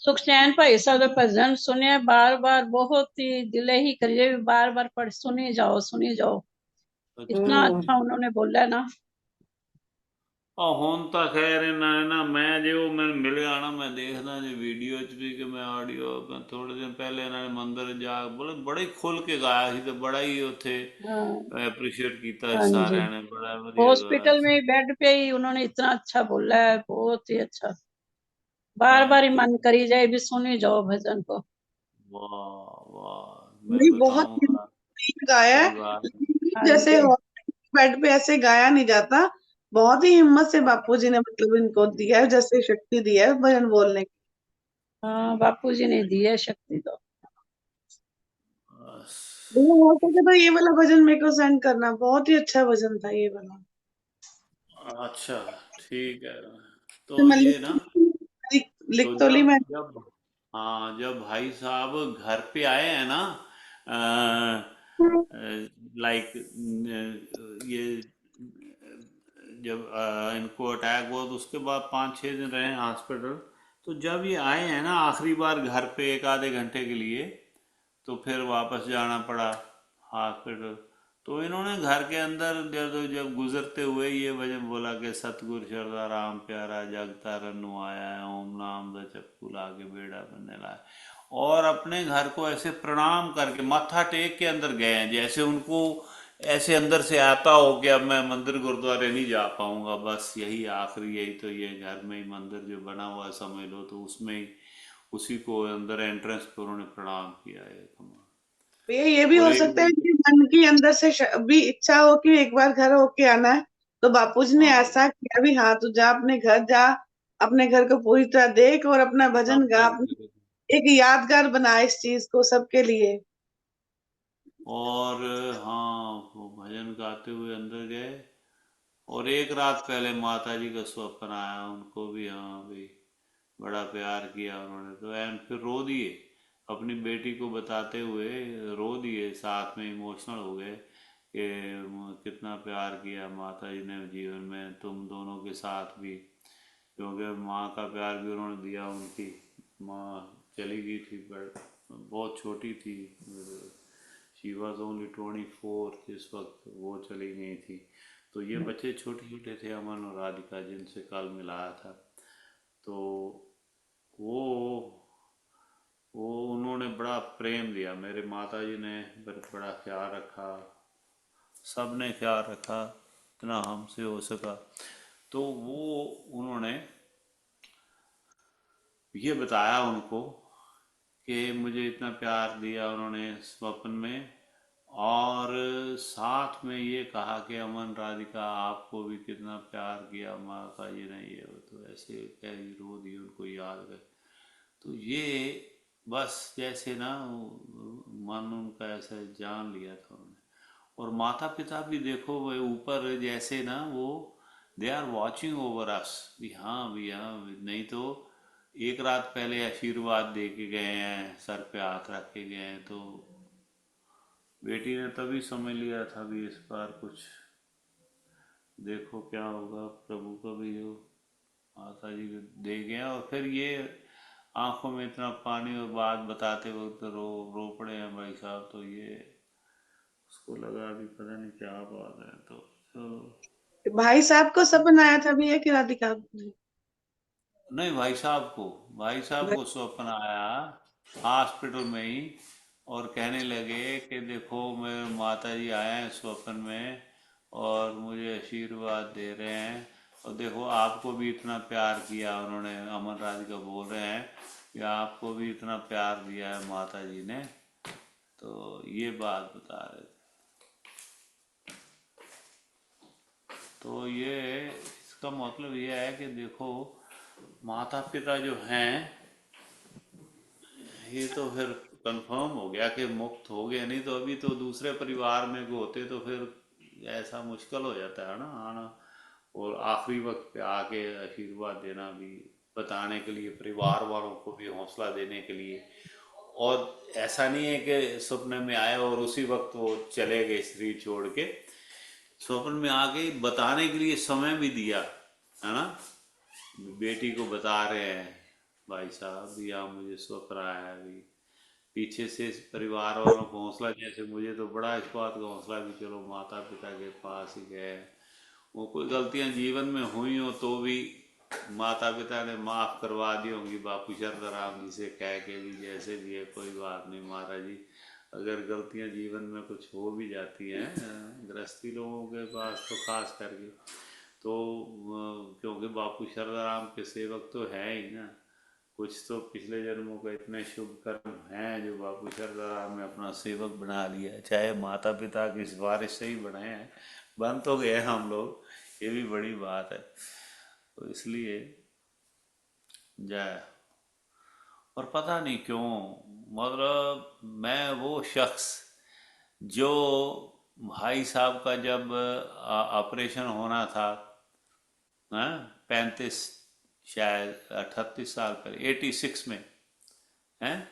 सुखचैन भाई साहब ਦੇ ਭਜਨ ਸੁਣਿਆ ਬਾਰ ਬਾਰ बहुत ही दिल ही करिए बार बार पढ़ सुनी जाओ इतना अच्छा। अच्छा उन्होंने बोला ना। ਹੁਣ ਤਾਂ ਖੈਰ ਇਹਨਾਂ ਨੇ ਨਾ, ਮੈਂ ਜੇ ਉਹ ਮੈਨੂੰ ਮਿਲਿਆ ਨਾ, ਮੈਂ ਦੇਖਦਾ ਜੇ ਵੀਡੀਓ 'ਚ ਵੀ ਕਿ ਮੈਂ ਆਡੀਓ, ਥੋੜੇ ਦਿਨ ਪਹਿਲੇ ਇਹਨਾਂ ਨੇ ਮੰਦਿਰ ਜਾ ਬੋਲੇ ਬੜਾ ਹੀ ਖੁੱਲ ਕੇ ਗਾਇਆ ਸੀ, ਤੇ ਬੜਾ ਹੀ ਉੱਥੇ हाँ ਐਪਰੀਸ਼ੀਏਟ ਕੀਤਾ हाँ ਸੀ जी। ਸਾਰਿਆਂ ਨੇ, ਬੜਾ ਵਧੀਆ ਗਾਇਆ हॉस्पिटल ਸੀ। में बेड पे ही उन्होंने इतना अच्छा बोला है, बहुत ही अच्छा। बार बार ही थैंक यू। मन करी जाए भी सुनी जाओ भजन को। वाह वाह, मैं नहीं, बहुत बताऊंगा हिम्मत गाया है। परिवार में। हाँ जैसे जी। बेड पे ऐसे गाया नहीं जाता। बहुत ही हिम्मत से बापू जी ने मतलब इनको दिया है, जैसे शक्ति दी है भजन बोलने की। हाँ बापू जी ने दी है शक्ति तो। बस। वो हो सके तो ये वाला भजन मेरे को सेंड करना, बहुत ही अच्छा भजन था ये वाला। अच्छा, ठीक है। तो तो मैं ये ना, लिख तो तो ली जब मैं। जब हाँ, जब भाई साहब घर पे आए हैं ना, लाइक ये जब इनको अटैक हुआ तो उसके बाद 5-6 दिन रहे हॉस्पिटल। तो जब ये आए हैं ना आखिरी बार घर पे एक आधे घंटे के लिए, तो फिर वापस जाना पड़ा हॉस्पिटल। तो इन्होंने घर के अंदर जब जब गुजरते हुए ये भजन बोला कि सतगुर शरदा राम प्यारा जगता रनु आया है, ओम नाम द चक्कू लागे बेड़ा बनने लाए। और अपने घर को ऐसे प्रणाम करके माथा टेक के अंदर गए हैं, जैसे उनको ऐसे अंदर से आता हो कि अब मैं मंदिर गुरुद्वारे नहीं जा पाऊंगा, बस यही आखिरी, यही तो ये घर में ही मंदिर जो बना हुआ है समझ लो, तो उसमें ही उसी को अंदर एंट्रेंस पर उन्होंने प्रणाम किया है। भैया ये भी और हो एक सकता है कि मन के अंदर से भी इच्छा हो कि एक बार घर होके आना है, तो बापूजी ने हाँ, ऐसा किया भी, हाँ तू जा अपने घर जा, अपने घर को पूरी तरह देख और अपना भजन गा, अपने अपनी एक यादगार बना इस चीज को सबके लिए। और हाँ, वो भजन गाते हुए अंदर गए। और एक रात पहले माता जी का स्वप्न आया उनको भी, हाँ भाई बड़ा प्यार किया उन्होंने, तो एंड फिर रो दिए, अपनी बेटी को बताते हुए रो दिए, साथ में इमोशनल हो गए कि कितना प्यार किया माता जी ने जीवन में तुम दोनों के साथ भी, क्योंकि माँ का प्यार भी उन्होंने दिया। उनकी माँ चली गई थी, बट बहुत छोटी थी, शी वॉज ओनली 24 जिस वक्त वो चली गई थी। तो ये बच्चे छोटे छोटे थे, अमन और राधिका, जिनसे कल मिलाया था। तो वो वो उन्होंने बड़ा प्रेम दिया, मेरे माता जी ने बड़ा ख्याल रखा, सब ने ख्याल रखा इतना हमसे हो सका। तो वो उन्होंने ये बताया उनको कि मुझे इतना प्यार दिया उन्होंने स्वप्न में, और साथ में ये कहा कि अमन राधिका आपको भी कितना प्यार किया माता जी ने, ये वो, तो ऐसे कह रो दी उनको याद कर। तो ये बस जैसे ना मन उनका ऐसा जान लिया था उन्होंने। और माता पिता भी देखो वो ऊपर जैसे ना वो they are watching over us, भी हाँ भी हाँ नहीं तो एक रात पहले आशीर्वाद दे के गए हैं, सर पे हाथ रख के गए हैं, तो बेटी ने तभी समझ लिया था भी इस बार कुछ देखो क्या होगा, प्रभु का भी जो माता जी को दे गया। और फिर ये आंखों में इतना पानी, और बात बताते वक्त रो रो पड़े हैं भाई साहब, तो ये उसको लगा भी पता नहीं क्या बात है, तो चलो। भाई साहब को सपना आया था भैया कि राधिका जी? नहीं, भाई साहब को स्वप्न आया हॉस्पिटल में ही, और कहने लगे कि देखो मेरे माता जी आए हैं स्वप्न में और मुझे आशीर्वाद दे रहे हैं, और देखो आपको भी इतना प्यार किया उन्होंने, अमन राधिका बोल रहे हैं कि आपको भी इतना प्यार दिया है माता जी ने। तो ये बात बता रहे थे। तो ये इसका मतलब ये है कि देखो माता पिता जो हैं, ये तो फिर कंफर्म हो गया कि मुक्त हो गया, नहीं तो अभी तो दूसरे परिवार में को होते तो फिर ऐसा मुश्किल हो जाता है ना आना, और आखिरी वक्त पे आके आशीर्वाद देना भी, बताने के लिए परिवार वालों को भी हौसला देने के लिए। और ऐसा नहीं है कि सपने में आए और उसी वक्त वो चले गए शरीर छोड़ के, स्वप्न में आके बताने के लिए समय भी दिया, है ना, बेटी को बता रहे हैं भाई साहब, या मुझे स्वप्न आया है अभी। पीछे से इस परिवार वालों को हौसला, जैसे मुझे तो बड़ा इस बात का हौसला भी, चलो माता पिता के पास ही गए। वो कोई गलतियां जीवन में हुई हो तो भी माता पिता ने माफ करवा दी होंगी बापू शरदाराम जी से कह के भी, जैसे भी है कोई बात नहीं महाराज जी। अगर गलतियां जीवन में कुछ हो भी जाती हैं गृहस्थी लोगों के पास तो खास करके, तो क्योंकि बापू शरदाराम के सेवक तो हैं ही ना, कुछ तो पिछले जन्मों के इतने शुभ कर्म हैं जो बापू शरदाराम ने अपना सेवक बना लिया है। चाहे माता पिता की सिफारिश से ही बने हैं, बन तो गए हम लोग, ये भी बड़ी बात है। तो इसलिए जय। और पता नहीं क्यों, मतलब मैं वो शख्स जो भाई साहब का जब ऑपरेशन होना था, हाँ, 35 शायद 38 साल पहले, 86 में, हैं,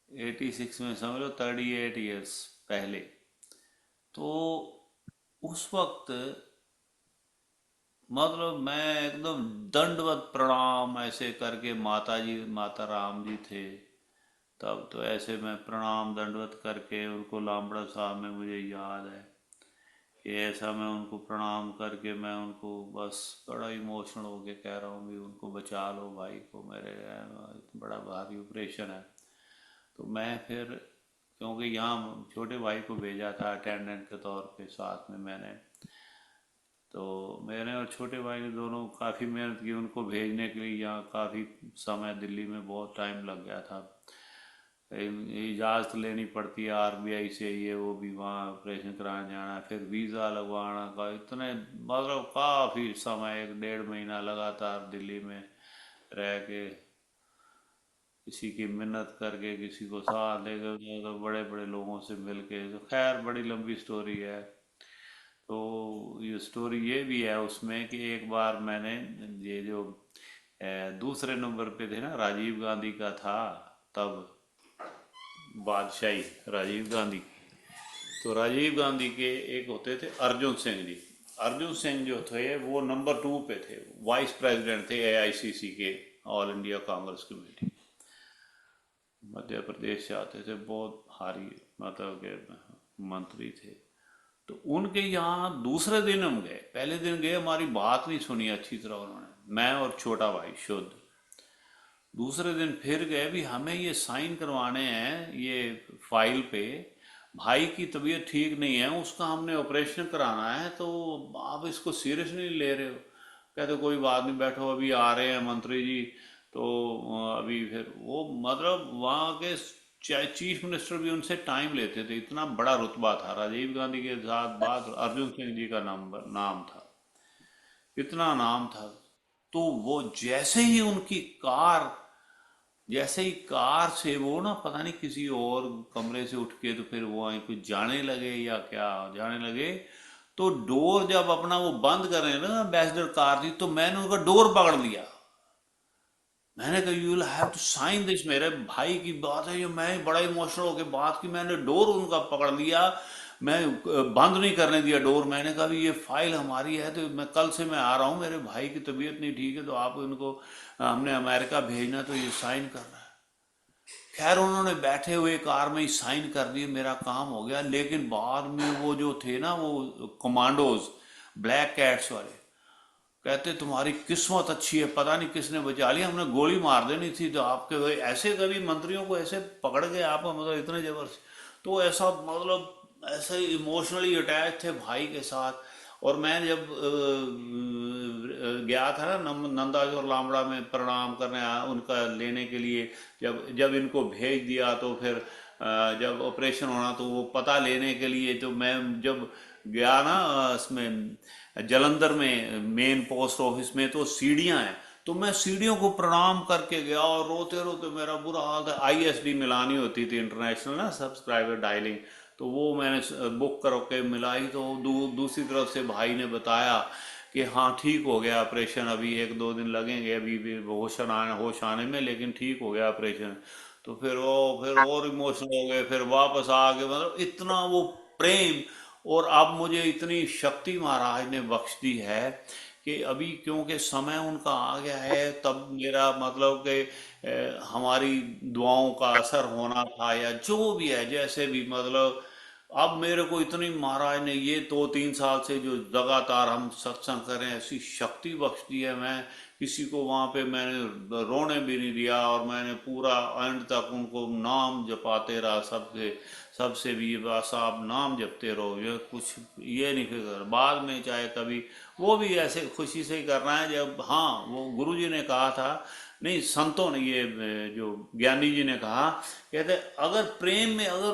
86 में समझ लो 38 ईयर्स पहले। तो उस वक्त मतलब मैं एकदम दंडवत प्रणाम ऐसे करके, माता जी माता राम जी थे तब, तो ऐसे मैं प्रणाम दंडवत करके उनको, लामड़ा साहब में मुझे याद है कि ऐसा मैं उनको प्रणाम करके मैं उनको बस बड़ा इमोशनल होके कह रहा हूँ भी उनको बचा लो भाई को, मेरे बड़ा भारी ऑपरेशन है। तो मैं फिर, क्योंकि यहाँ छोटे भाई को भेजा था अटेंडेंट के तौर पे साथ में मैंने, तो मैंने और छोटे भाई ने दोनों काफ़ी मेहनत की उनको भेजने के लिए। यहाँ काफ़ी समय दिल्ली में बहुत टाइम लग गया था, इजाज़त लेनी पड़ती है आरबीआई से, ये वो भी, वहाँ ऑपरेशन कराने जाना, फिर वीज़ा लगवाना का, इतने मतलब काफ़ी समय, 1 डेढ़ महीना लगातार दिल्ली में रह के, किसी की मिन्नत करके, किसी को साथ लेकर, तो बड़े बड़े लोगों से मिल के, तो खैर बड़ी लंबी स्टोरी है। तो ये स्टोरी ये भी है उसमें कि एक बार मैंने, ये जो दूसरे नंबर पे थे ना, राजीव गांधी का था तब बादशाही, राजीव गांधी की। तो राजीव गांधी के एक होते थे अर्जुन सिंह जी। अर्जुन सिंह जो थे वो नंबर 2 पे थे, वाइस प्रेसिडेंट थे एआईसीसी के, all India Congress committee, Madhya Pradesh से आते थे, बहुत भारी मतलब के मंत्री थे। तो उनके यहाँ दूसरे दिन हम गए, पहले दिन गए हमारी बात नहीं सुनी अच्छी तरह उन्होंने, मैं और छोटा भाई शुद्ध। दूसरे दिन फिर गए भी, हमें ये साइन करवाने हैं ये फाइल पे, भाई की तबीयत ठीक नहीं है, उसका हमने ऑपरेशन कराना है, तो आप इसको सीरियस नहीं ले रहे हो। कहते कोई बात नहीं, बैठो अभी आ रहे हैं मंत्री जी। तो अभी फिर वो मतलब वहाँ के चीफ मिनिस्टर भी उनसे टाइम लेते थे, इतना बड़ा रुतबा था राजीव गांधी के साथ, बात अर्जुन सिंह जी का नाम था, इतना नाम था। तो वो जैसे ही उनकी कार, जैसे ही कार से वो ना पता नहीं किसी और कमरे से उठ के, तो फिर वो वहीं कुछ जाने लगे या क्या जाने लगे, तो डोर जब अपना वो बंद कर रहे हैं ना, एम्बेसडर कार थी, तो मैंने उनका डोर पकड़ लिया। मैंने कहा you will have to sign this, मेरे भाई की बात है ये, मैं बड़ा इमोशनल होकर बात की, मैंने डोर उनका पकड़ लिया, मैं बंद नहीं करने दिया डोर। मैंने कहा भी ये फाइल हमारी है, तो मैं कल से मैं आ रहा हूँ, मेरे भाई की तबीयत नहीं ठीक है, तो आप इनको, हमने अमेरिका भेजना, तो ये साइन करना है। खैर उन्होंने बैठे हुए कार में ही साइन कर दिए, मेरा काम हो गया। लेकिन बाद में वो जो थे ना वो कमांडोज, ब्लैक कैट्स वाले, कहते तुम्हारी किस्मत अच्छी है, पता नहीं किसने बचा लिया, हमने गोली मार देनी थी, तो आपके भाई ऐसे कभी मंत्रियों को ऐसे पकड़ के आप मतलब इतने जबरदस्त। तो ऐसा मतलब ऐसे इमोशनली अटैच थे भाई के साथ। और मैं जब गया था ना नंदा और लामड़ा में प्रणाम करने उनका लेने के लिए, जब जब इनको भेज दिया, तो फिर जब ऑपरेशन होना तो वो पता लेने के लिए, तो मैं जब गया ना इसमें जलंधर में मेन पोस्ट ऑफिस में, तो सीढ़ियाँ हैं, तो मैं सीढ़ियों को प्रणाम करके गया, और रोते रोते मेरा बुरा हाल था। आईएसडी मिलानी होती थी, इंटरनेशनल ना सब्सक्राइबर डायलिंग, तो वो मैंने बुक करके मिलाई। तो दूसरी तरफ से भाई ने बताया कि हाँ ठीक हो गया ऑपरेशन, अभी 1-2 दिन लगेंगे अभी भी होश आने में, लेकिन ठीक हो गया ऑपरेशन। तो फिर और इमोशनल हो गए, फिर वापस आ गए, मतलब इतना वो प्रेम। और अब मुझे इतनी शक्ति महाराज ने बख्श दी है कि अभी क्योंकि समय उनका आ गया है, तब मेरा मतलब कि हमारी दुआओं का असर होना था या जो भी है, जैसे भी मतलब अब मेरे को इतनी महाराज ने ये 2-3 साल से जो लगातार हम सत्संग कर रहे हैं, ऐसी शक्ति बख्श दी है। मैं किसी को वहां पे मैंने रोने भी नहीं दिया, और मैंने पूरा एंड तक उनको नाम जपाते रहा, सबसे सबसे भी बस आप नाम जपते रहो, ये कुछ ये नहीं फिक्र बाद में चाहे कभी, वो भी ऐसे खुशी से ही करना है जब, हाँ वो गुरु जी ने कहा था, नहीं संतों ने, ये जो ज्ञानी जी ने कहा, कहते अगर प्रेम में, अगर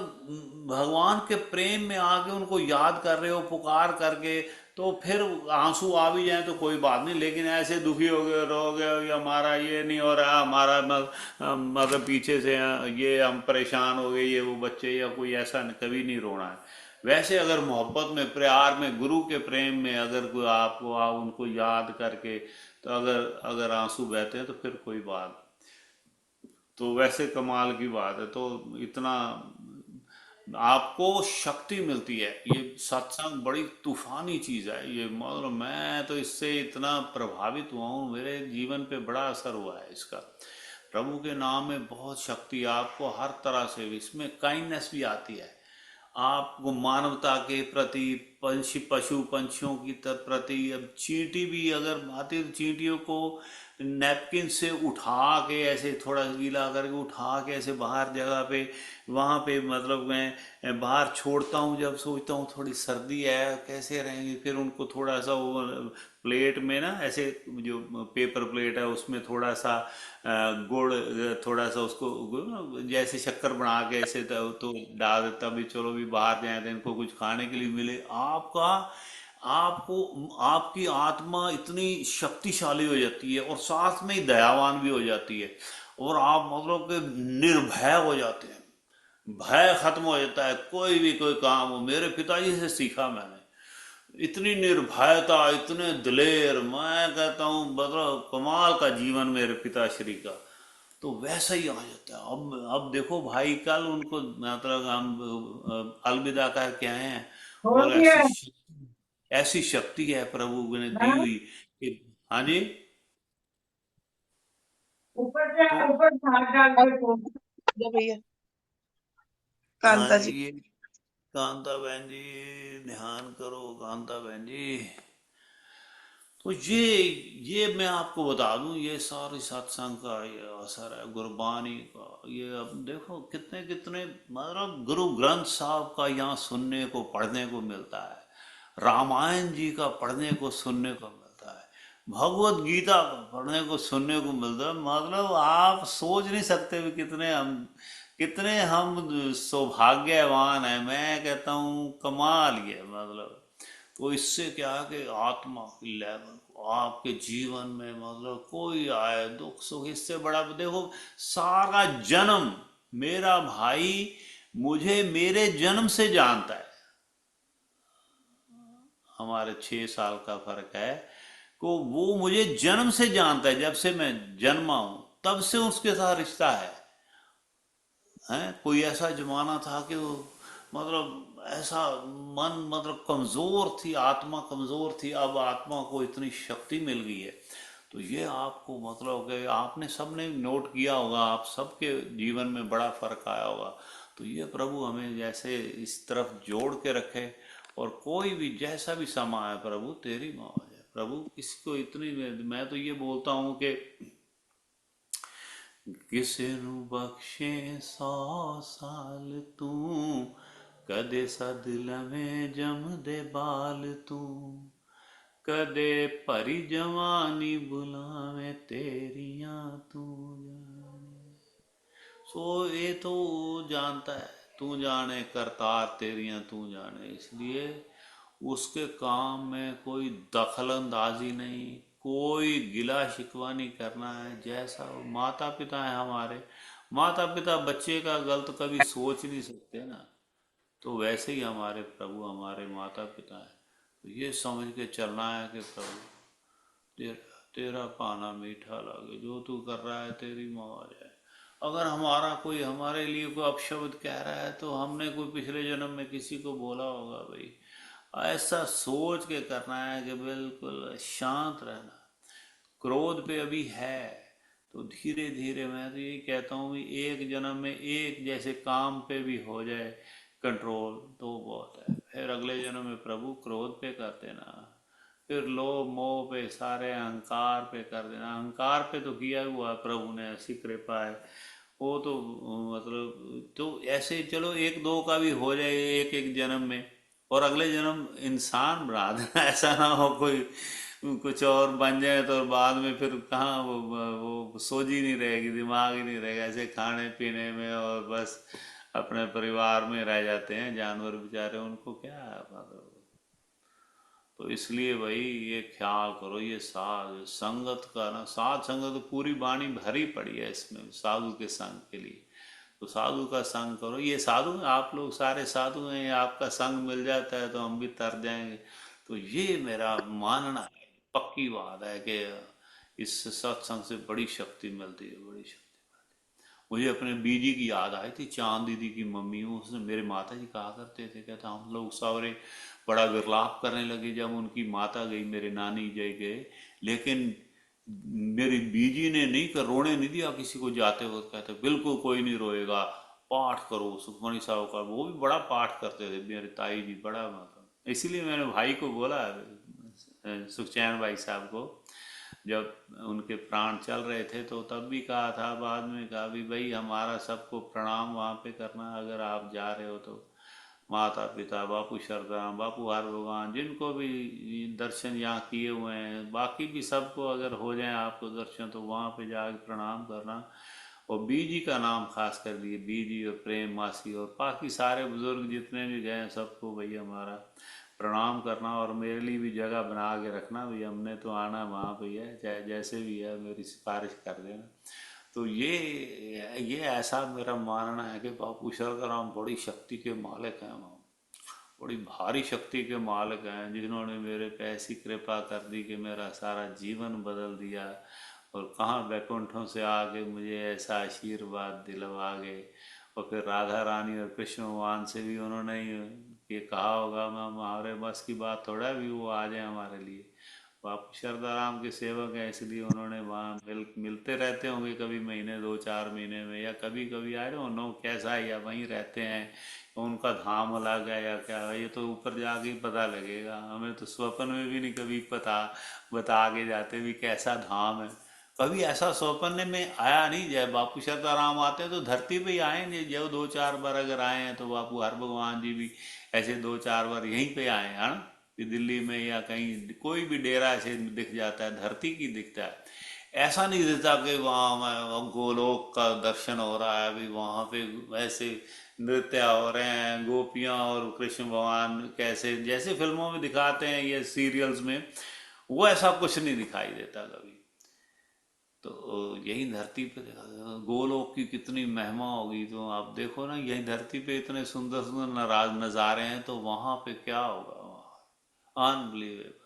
भगवान के प्रेम में आके उनको याद कर रहे हो पुकार करके, तो फिर आंसू आ भी जाए तो कोई बात नहीं, लेकिन ऐसे दुखी हो गए, रो गए, या हमारा ये नहीं हो रहा, हमारा मतलब पीछे से ये हम परेशान हो गए, ये वो बच्चे, या कोई ऐसा कभी नहीं रोना है। वैसे अगर मोहब्बत में, प्यार में, गुरु के प्रेम में अगर कोई आपको, आप उनको याद करके, तो अगर अगर आंसू बहते हैं तो फिर कोई बात, तो वैसे कमाल की बात है। तो इतना आपको शक्ति मिलती है, ये सत्संग बड़ी तूफानी चीज है ये, मतलब मैं तो इससे इतना प्रभावित हुआ हूँ, मेरे जीवन पे बड़ा असर हुआ है इसका। प्रभु के नाम में बहुत शक्ति है, आपको हर तरह से, इसमें काइंडनेस भी आती है आपको, मानवता के प्रति, पंछी पशु पंछियों की प्रति। अब चींटी भी अगर आती है तो चींटियों को नैपकिन से उठा के, ऐसे थोड़ा गीला करके उठा के, ऐसे बाहर जगह पे, वहाँ पे मतलब मैं बाहर छोड़ता हूँ, जब सोचता हूँ थोड़ी सर्दी है कैसे रहेंगे, फिर उनको थोड़ा सा वो प्लेट में ना, ऐसे जो पेपर प्लेट है उसमें थोड़ा सा गुड़, थोड़ा सा उसको जैसे शक्कर बना के ऐसे तो डाल देता भी, चलो भी बाहर जाए तो इनको कुछ खाने के लिए मिले। आपका, आपको, आपकी आत्मा इतनी शक्तिशाली हो जाती है, और साथ में ही दयावान भी हो जाती है, और आप मतलब कि निर्भय हो जाते हैं, भय खत्म हो जाता है, कोई भी कोई काम हो। मेरे पिताजी से सीखा मैंने, इतनी निर्भयता, इतने दिलेर, मैं कहता हूँ मतलब कमाल का जीवन मेरे पिताश्री का। तो वैसा ही आ जाता है। अब देखो भाई, कल उनको मतलब हम अलविदा करके आए हैं, हो और गया ऐसी शक्ति है प्रभु ने दी है। हुई कि, हाँ जी। ऊपर से तो ऊपर झाग डाल के दो भैया हाँ कांता जी, जी। ये कांता बहन जी, ध्यान करो कांता बहन जी। तो ये मैं आपको बता दूं, ये सारी सत्संग का ये असर है, गुरबानी का। ये अब देखो कितने कितने मतलब गुरु ग्रंथ साहब का यहाँ सुनने को, पढ़ने को मिलता है, रामायण जी का पढ़ने को, सुनने को मिलता है, भगवत गीता का पढ़ने को, सुनने को मिलता है। मतलब आप सोच नहीं सकते भी कितने हम सौभाग्यवान हैं। मैं कहता हूँ कमाल ही है मतलब। तो इससे क्या है कि आत्मा की लेवल को आपके जीवन में, मतलब कोई आए दुख सुख, इससे बड़ा देखो, सारा जन्म मेरा भाई मुझे मेरे जन्म से जानता है, हमारे 6 साल का फर्क है, को वो मुझे जन्म से जानता है, जब से मैं जन्मा हूं तब से उसके साथ रिश्ता है। कोई ऐसा जमाना था कि वो मतलब ऐसा मन, मतलब कमजोर थी, आत्मा कमजोर थी, अब आत्मा को इतनी शक्ति मिल गई है। तो ये आपको मतलब कि आपने सबने नोट किया होगा, आप सबके जीवन में बड़ा फर्क आया होगा। तो ये प्रभु हमें जैसे इस तरफ जोड़ के रखे, और कोई भी जैसा भी समा है, प्रभु तेरी मौज है, प्रभु किसी को इतनी, मैं तो ये बोलता हूँ कि ਕਿਸੇ ਨੂੰ ਬਖਸ਼ੇ 100 ਸਾਲ ਤੂੰ, ਕਦੇ ਸਦ ਲਵੇਂ ਜੰਮਦੇ ਬਾਲ ਤੂੰ, ਕਦੇ ਭਰੀ ਜਵਾਨੀ ਬੁਲਾਵੇਂ ਤੇਰੀਆਂ ਤੂੰ ਜਾਣੇ। सो ये तो जानता है, तू जाने करतार तेरियां तू जाने, इसलिए उसके काम में कोई दखल अंदाजी नहीं, कोई गिला शिकवा नहीं करना है। जैसा वो माता पिता है हमारे, माता पिता बच्चे का गलत कभी सोच नहीं सकते ना, तो वैसे ही हमारे प्रभु हमारे माता पिता हैं। तो ये समझ के चलना है कि प्रभु तेरा पाना मीठा लगे, जो तू कर रहा है तेरी मौज है। अगर हमारा कोई हमारे लिए कोई अपशब्द कह रहा है, तो हमने कोई पिछले जन्म में किसी को बोला होगा भाई, ऐसा सोच के करना है कि बिल्कुल शांत रहना। क्रोध पे अभी है तो धीरे धीरे, मैं तो यही कहता हूँ कि एक जन्म में एक जैसे काम पे भी हो जाए कंट्रोल तो बहुत है। फिर अगले जन्म में प्रभु क्रोध पे कर देना, फिर लोभ मोह पे, सारे अहंकार पे कर देना। अहंकार पे तो किया हुआ है प्रभु ने, ऐसी कृपा है वो तो। मतलब तो ऐसे चलो एक दो का भी हो जाए एक एक जन्म में, और अगले जन्म इंसान बना देना। ऐसा ना हो कोई कुछ और बन जाए तो बाद में फिर कहाँ वो सोच ही नहीं रहेगी, दिमाग ही नहीं रहेगा, ऐसे खाने पीने में और बस अपने परिवार में रह जाते हैं जानवर बेचारे, उनको क्या है मतलब। तो इसलिए भाई ये ख्याल करो, ये साध संगत का ना, साध संगत तो पूरी वाणी भरी पड़ी है इसमें साधु के संग के लिए। तो साधु का संग करो। ये साधु आप लोग सारे साधु हैं, ये आपका संग मिल जाता है तो हम भी तर जाएंगे। तो ये मेरा मानना है, पक्की बात है कि इस सत्संग से बड़ी शक्ति मिलती है, बड़ी शक्ति। मुझे अपने बीजी की याद आई थी, चांद दीदी की मम्मी हूँ, उसने मेरे माता जी कहा करते थे, कहता हम लोग सारे बड़ा विरलाप करने लगे जब उनकी माता गई, मेरे नानी जी गए, लेकिन मेरी बीजी ने नहीं कर रोने नहीं दिया किसी को जाते वक्त। कहते बिल्कुल कोई नहीं रोएगा, पाठ करो सुखमणि साहब का। वो भी बड़ा पाठ करते थे मेरे ताई जी, बड़ा मतलब। इसीलिए मैंने भाई को बोला, सुखचैन भाई साहब को, जब उनके प्राण चल रहे थे तो तब भी कहा था, बाद में कहा भी भाई हमारा सबको प्रणाम वहाँ पे करना अगर आप जा रहे हो तो। माता पिता, बापू शरदाराम, बापू हर भगवान, जिनको भी दर्शन यहाँ किए हुए हैं, बाकी भी सबको अगर हो जाए आपको दर्शन तो वहाँ पे जाके प्रणाम करना। और बीजी का नाम खास कर लिए, बीजी और प्रेम मासी और बाकी सारे बुजुर्ग जितने भी गए हैं सबको भैया हमारा प्रणाम करना, और मेरे लिए भी जगह बना के रखना भैया, हमने तो आना वहाँ पे है, चाहे जैसे भी है मेरी सिफारिश कर देना। तो ये ऐसा मेरा मानना है कि बापू शरदाराम बड़ी शक्ति के मालिक हैं, वहाँ बड़ी भारी शक्ति के मालिक हैं, जिन्होंने मेरे पे ऐसी कृपा कर दी कि मेरा सारा जीवन बदल दिया। और कहाँ बैकुंठों से आके मुझे ऐसा आशीर्वाद दिलवा गए। और फिर राधा रानी और कृष्ण भगवान से भी उन्होंने ये कहा होगा, मैं हमारे बस की बात थोड़ा भी वो आ जाए हमारे लिए। बापू शारदाराम के सेवक हैं इसलिए उन्होंने वहाँ मिलते रहते होंगे, कभी महीने 2-4 महीने में, या कभी कभी आई डोंट नो कैसा है, या वहीं रहते हैं, उनका धाम अलग है या क्या है, ये तो ऊपर जाके ही पता लगेगा। हमें तो स्वप्न में भी नहीं कभी पता बता के जाते भी कैसा धाम है। कभी ऐसा स्वप्न में आया नहीं, जब बापू शारदाराम आते हैं तो धरती पे ही आएंगे, जब 2-4 बार अगर आए हैं तो बापू हर भगवान जी भी ऐसे 2-4 बार यहीं पे आए हैं ना, कि दिल्ली में या कहीं कोई भी डेरा ऐसे दिख जाता है, धरती की दिखता है। ऐसा नहीं दिखता कि वहाँ गोलोक का दर्शन हो रहा है, अभी वहाँ पे ऐसे नृत्य हो रहे हैं गोपियाँ और कृष्ण भगवान, कैसे जैसे फिल्मों में दिखाते हैं ये सीरियल्स में, वो ऐसा कुछ नहीं दिखाई देता कभी। तो यही धरती पे देखा, गोलोक की कितनी महिमा होगी, तो आप देखो ना यही धरती पे इतने सुंदर सुंदर नजारे हैं, तो वहाँ पे क्या होगा, अनबिलीवेबल।